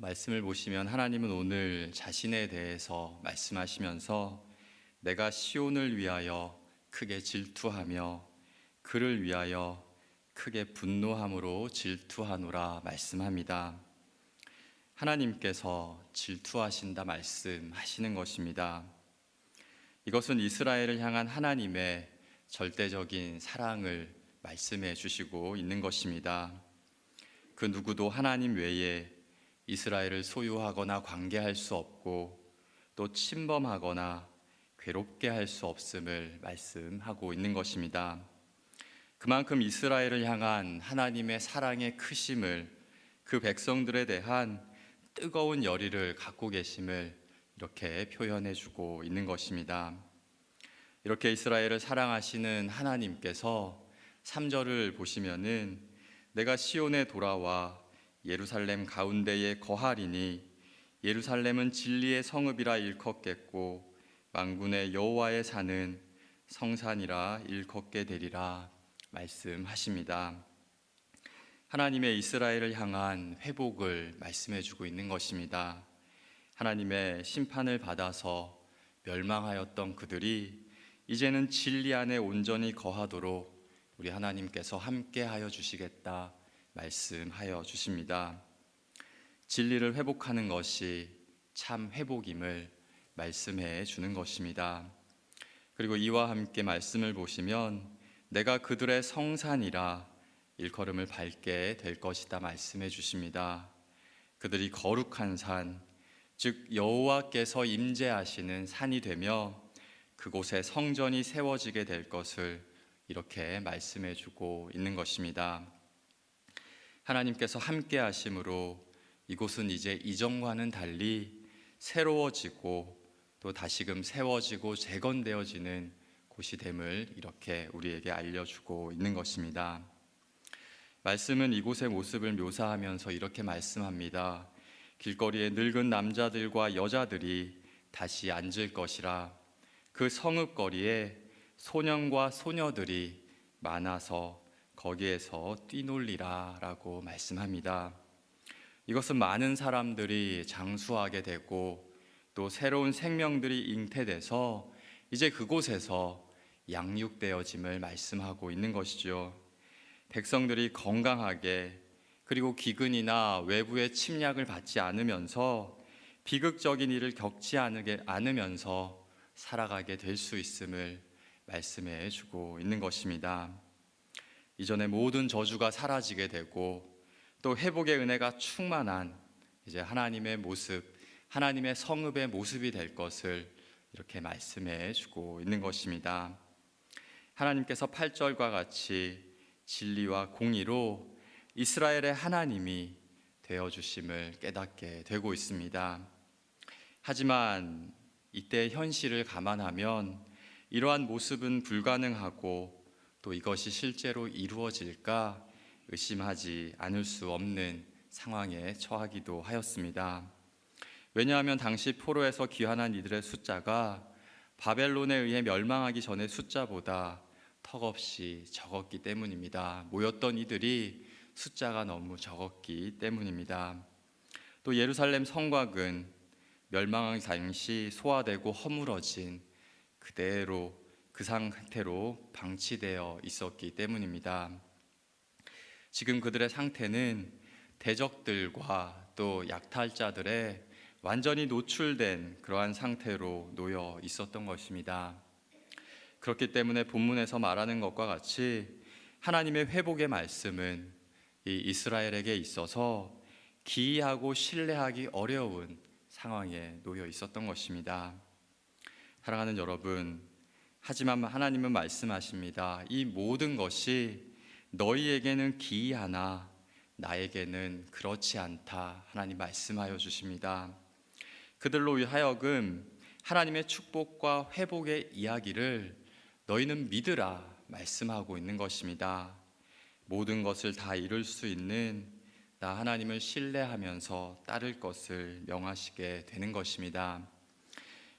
말씀을 보시면 하나님은 오늘 자신에 대해서 말씀하시면서 내가 시온을 위하여 크게 질투하며 그를 위하여 크게 분노함으로 질투하노라 말씀합니다. 하나님께서 질투하신다 말씀하시는 것입니다. 이것은 이스라엘을 향한 하나님의 절대적인 사랑을 말씀해 주시고 있는 것입니다. 그 누구도 하나님 외에 이스라엘을 소유하거나 관계할 수 없고 또 침범하거나 괴롭게 할 수 없음을 말씀하고 있는 것입니다. 그만큼 이스라엘을 향한 하나님의 사랑의 크심을, 그 백성들에 대한 뜨거운 열의를 갖고 계심을 이렇게 표현해 주고 있는 것입니다. 이렇게 이스라엘을 사랑하시는 하나님께서 3절을 보시면은 내가 시온에 돌아와 예루살렘 가운데에 거하리니 예루살렘은 진리의 성읍이라 일컫겠고 만군의 여호와의 산은 성산이라 일컫게 되리라 말씀하십니다. 하나님의 이스라엘을 향한 회복을 말씀해 주고 있는 것입니다. 하나님의 심판을 받아서 멸망하였던 그들이 이제는 진리 안에 온전히 거하도록 우리 하나님께서 함께하여 주시겠다 말씀하여 주십니다. 진리를 회복하는 것이 참 회복임을 말씀해 주는 것입니다. 그리고 이와 함께 말씀을 보시면 내가 그들의 성산이라 일컬음을 밟게 될 것이다 말씀해 주십니다. 그들이 거룩한 산, 즉 여호와께서 임재하시는 산이 되며 그곳에 성전이 세워지게 될 것을 이렇게 말씀해 주고 있는 것입니다. 하나님께서 함께 하심으로 이곳은 이제 이전과는 달리 새로워지고 또 다시금 세워지고 재건되어지는 곳이 됨을 이렇게 우리에게 알려주고 있는 것입니다. 말씀은 이곳의 모습을 묘사하면서 이렇게 말씀합니다. 길거리에 늙은 남자들과 여자들이 다시 앉을 것이라. 그 성읍거리에 소년과 소녀들이 많아서 거기에서 뛰놀리라 라고 말씀합니다. 이것은 많은 사람들이 장수하게 되고 또 새로운 생명들이 잉태돼서 이제 그곳에서 양육되어짐을 말씀하고 있는 것이죠. 백성들이 건강하게 그리고 기근이나 외부의 침략을 받지 않으면서 비극적인 일을 겪지 않으면서 살아가게 될 수 있음을 말씀해 주고 있는 것입니다. 이전의 모든 저주가 사라지게 되고 또 회복의 은혜가 충만한 이제 하나님의 모습, 하나님의 성읍의 모습이 될 것을 이렇게 말씀해 주고 있는 것입니다. 하나님께서 8절과 같이 진리와 공의로 이스라엘의 하나님이 되어주심을 깨닫게 되고 있습니다. 하지만 이때 현실을 감안하면 이러한 모습은 불가능하고 또 이것이 실제로 이루어질까 의심하지 않을 수 없는 상황에 처하기도 하였습니다. 왜냐하면 당시 포로에서 귀환한 이들의 숫자가 바벨론에 의해 멸망하기 전의 숫자보다 턱없이 적었기 때문입니다. 모였던 이들이 숫자가 너무 적었기 때문입니다. 또 예루살렘 성곽은 멸망하기 당시 소화되고 허물어진 그대로 그 상태로 방치되어 있었기 때문입니다. 지금 그들의 상태는 대적들과 또 약탈자들의 완전히 노출된 그러한 상태로 놓여 있었던 것입니다. 그렇기 때문에 본문에서 말하는 것과 같이 하나님의 회복의 말씀은 이 이스라엘에게 있어서 기이하고 신뢰하기 어려운 상황에 놓여 있었던 것입니다. 사랑하는 여러분, 하지만 하나님은 말씀하십니다. 이 모든 것이 너희에게는 기이하나 나에게는 그렇지 않다. 하나님 말씀하여 주십니다. 그들로 하여금 하나님의 축복과 회복의 이야기를 너희는 믿으라 말씀하고 있는 것입니다. 모든 것을 다 이룰 수 있는 나 하나님을 신뢰하면서 따를 것을 명하시게 되는 것입니다.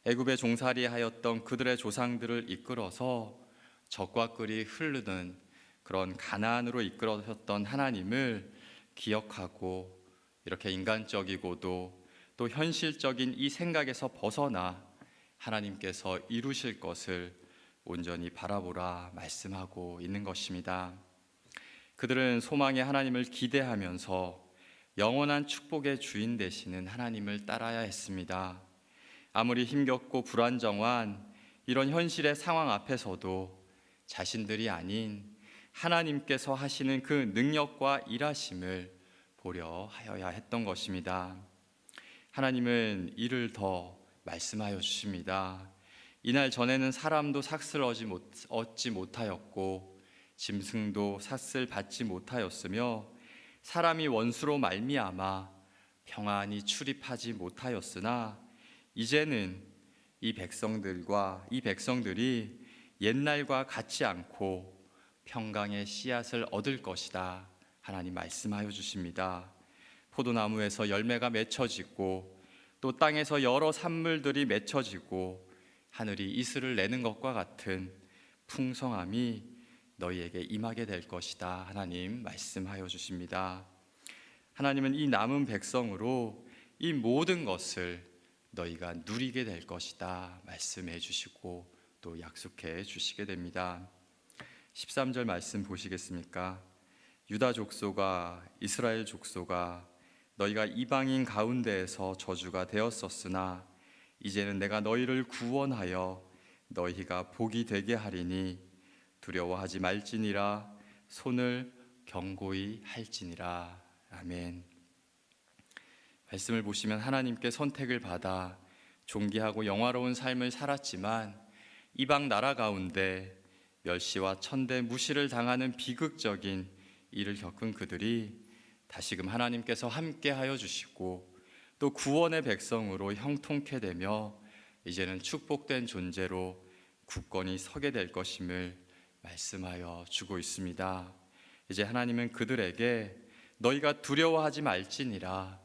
애굽에 종살이하였던 그들의 조상들을 이끌어서 적과 꿀이 흐르는 그런 가나안으로 이끌어셨던 하나님을 기억하고 이렇게 인간적이고도 또 현실적인 이 생각에서 벗어나 하나님께서 이루실 것을 온전히 바라보라 말씀하고 있는 것입니다. 그들은 소망의 하나님을 기대하면서 영원한 축복의 주인 되시는 하나님을 따라야 했습니다. 아무리 힘겹고 불안정한 이런 현실의 상황 앞에서도 자신들이 아닌 하나님께서 하시는 그 능력과 일하심을 보려 하여야 했던 것입니다. 하나님은 이를 더 말씀하여 주십니다. 이날 전에는 사람도 삭슬 얻지 못하였고 짐승도 삭슬 받지 못하였으며 사람이 원수로 말미암아 평안히 출입하지 못하였으나 이제는 이 백성들이 옛날과 같지 않고 평강의 씨앗을 얻을 것이다. 하나님 말씀하여 주십니다. 포도나무에서 열매가 맺혀지고 또 땅에서 여러 산물들이 맺혀지고 하늘이 이슬을 내는 것과 같은 풍성함이 너희에게 임하게 될 것이다. 하나님 말씀하여 주십니다. 하나님은 이 남은 백성으로 이 모든 것을 너희가 누리게 될 것이다 말씀해 주시고 또 약속해 주시게 됩니다. 13절 말씀 보시겠습니까? 유다 족속아 이스라엘 족속아 너희가 이방인 가운데에서 저주가 되었었으나 이제는 내가 너희를 구원하여 너희가 복이 되게 하리니 두려워하지 말지니라 손을 견고히 할지니라. 아멘. 말씀을 보시면 하나님께 선택을 받아 존귀하고 영화로운 삶을 살았지만 이방 나라 가운데 멸시와 천대 무시를 당하는 비극적인 일을 겪은 그들이 다시금 하나님께서 함께하여 주시고 또 구원의 백성으로 형통케 되며 이제는 축복된 존재로 굳건히 서게 될 것임을 말씀하여 주고 있습니다. 이제 하나님은 그들에게 너희가 두려워하지 말지니라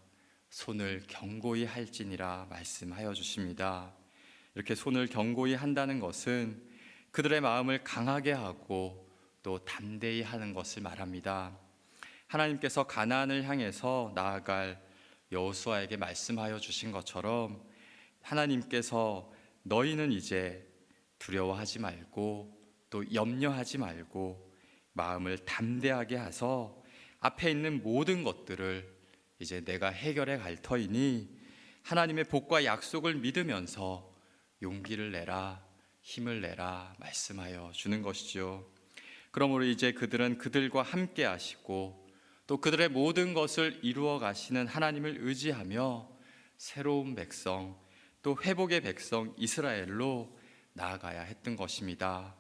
손을 견고히 할지니라 말씀하여 주십니다. 이렇게 손을 견고히 한다는 것은 그들의 마음을 강하게 하고 또 담대히 하는 것을 말합니다. 하나님께서 가나안을 향해서 나아갈 여호수아에게 말씀하여 주신 것처럼 하나님께서 너희는 이제 두려워하지 말고 또 염려하지 말고 마음을 담대하게 하서 앞에 있는 모든 것들을 이제 내가 해결해 갈 터이니 하나님의 복과 약속을 믿으면서 용기를 내라 힘을 내라 말씀하여 주는 것이죠. 그러므로 이제 그들은 그들과 함께 하시고 또 그들의 모든 것을 이루어 가시는 하나님을 의지하며 새로운 백성 또 회복의 백성 이스라엘로 나아가야 했던 것입니다.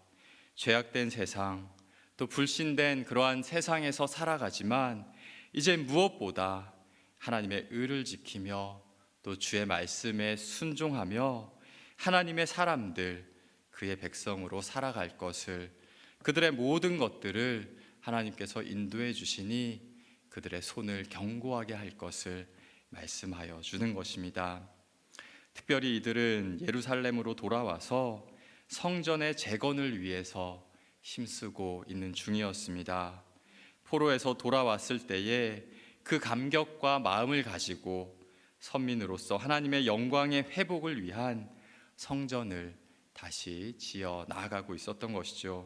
죄악된 세상 또 불신된 그러한 세상에서 살아가지만 이제 무엇보다 하나님의 의를 지키며 또 주의 말씀에 순종하며 하나님의 사람들 그의 백성으로 살아갈 것을 그들의 모든 것들을 하나님께서 인도해 주시니 그들의 손을 견고하게 할 것을 말씀하여 주는 것입니다. 특별히 이들은 예루살렘으로 돌아와서 성전의 재건을 위해서 힘쓰고 있는 중이었습니다. 포로에서 돌아왔을 때에 그 감격과 마음을 가지고 선민으로서 하나님의 영광의 회복을 위한 성전을 다시 지어 나아가고 있었던 것이죠.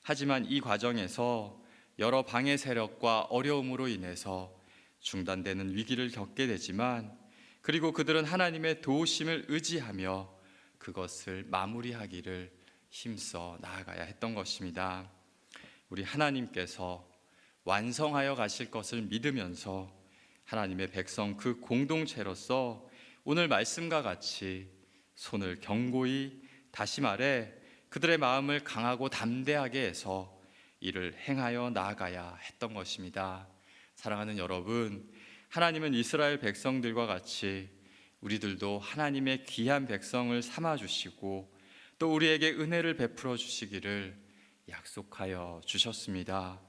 하지만 이 과정에서 여러 방해 세력과 어려움으로 인해서 중단되는 위기를 겪게 되지만 그리고 그들은 하나님의 도우심을 의지하며 그것을 마무리하기를 힘써 나아가야 했던 것입니다. 우리 하나님께서 완성하여 가실 것을 믿으면서 하나님의 백성 그 공동체로서 오늘 말씀과 같이 손을 견고히 다시 말해 그들의 마음을 강하고 담대하게 해서 이를 행하여 나아가야 했던 것입니다. 사랑하는 여러분, 하나님은 이스라엘 백성들과 같이 우리들도 하나님의 귀한 백성을 삼아 주시고 또 우리에게 은혜를 베풀어 주시기를 약속하여 주셨습니다.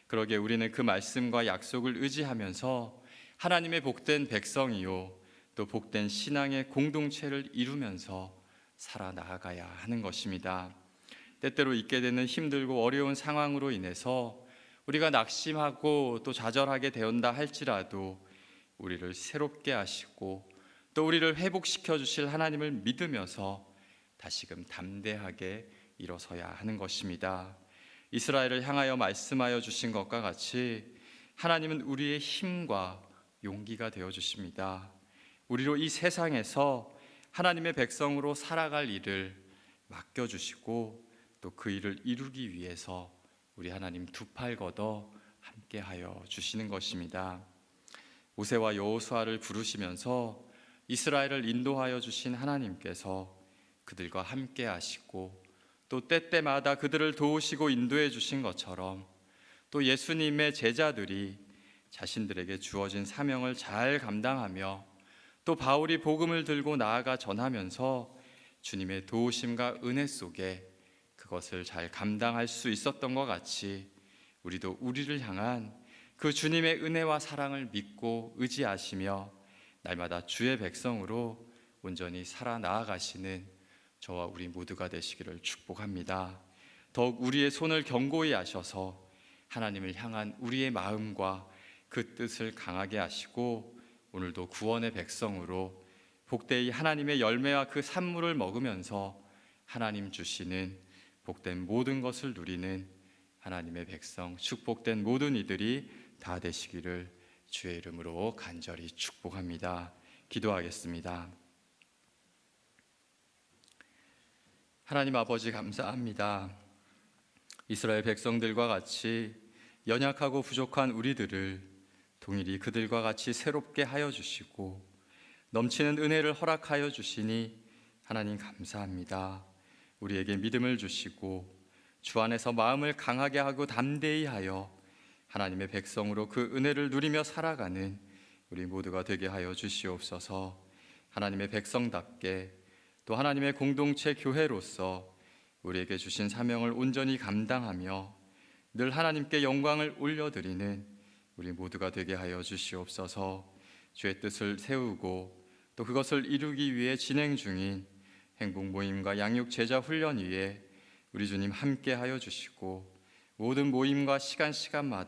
그러기에 우리는 그 말씀과 약속을 의지하면서 하나님의 복된 백성이요 또 복된 신앙의 공동체를 이루면서 살아나가야 하는 것입니다. 때때로 있게 되는 힘들고 어려운 상황으로 인해서 우리가 낙심하고 또 좌절하게 되었다 할지라도 우리를 새롭게 하시고 또 우리를 회복시켜 주실 하나님을 믿으면서 다시금 담대하게 일어서야 하는 것입니다. 이스라엘을 향하여 말씀하여 주신 것과 같이 하나님은 우리의 힘과 용기가 되어 주십니다. 우리로 이 세상에서 하나님의 백성으로 살아갈 일을 맡겨주시고 또 그 일을 이루기 위해서 우리 하나님 두 팔 걷어 함께하여 주시는 것입니다. 모세와 여호수아를 부르시면서 이스라엘을 인도하여 주신 하나님께서 그들과 함께 하시고 또 때때마다 그들을 도우시고 인도해 주신 것처럼 또 예수님의 제자들이 자신들에게 주어진 사명을 잘 감당하며 또 바울이 복음을 들고 나아가 전하면서 주님의 도우심과 은혜 속에 그것을 잘 감당할 수 있었던 것 같이 우리도 우리를 향한 그 주님의 은혜와 사랑을 믿고 의지하시며 날마다 주의 백성으로 온전히 살아 나아가시는 저와 우리 모두가 되시기를 축복합니다. 더욱 우리의 손을 견고히 하셔서 하나님을 향한 우리의 마음과 그 뜻을 강하게 하시고 오늘도 구원의 백성으로 복되이 하나님의 열매와 그 산물을 먹으면서 하나님 주시는 복된 모든 것을 누리는 하나님의 백성, 축복된 모든 이들이 다 되시기를 주의 이름으로 간절히 축복합니다. 기도하겠습니다. 하나님 아버지 감사합니다. 이스라엘 백성들과 같이 연약하고 부족한 우리들을 동일히 그들과 같이 새롭게 하여 주시고 넘치는 은혜를 허락하여 주시니 하나님 감사합니다. 우리에게 믿음을 주시고 주 안에서 마음을 강하게 하고 담대히 하여 하나님의 백성으로 그 은혜를 누리며 살아가는 우리 모두가 되게 하여 주시옵소서. 하나님의 백성답게 또 하나님의 공동체 교회로서 우리에게 주신 사명을 온전히 감당하며 늘 하나님께 영광을 올려드리는 우리 모두가 되게 하여 주시옵소서. 주의 뜻을 세우고 또 그것을 이루기 위해 진행 중인 행복 모임과 양육 제자 훈련 위에 우리 주님 함께 하여 주시고 모든 모임과 시간마다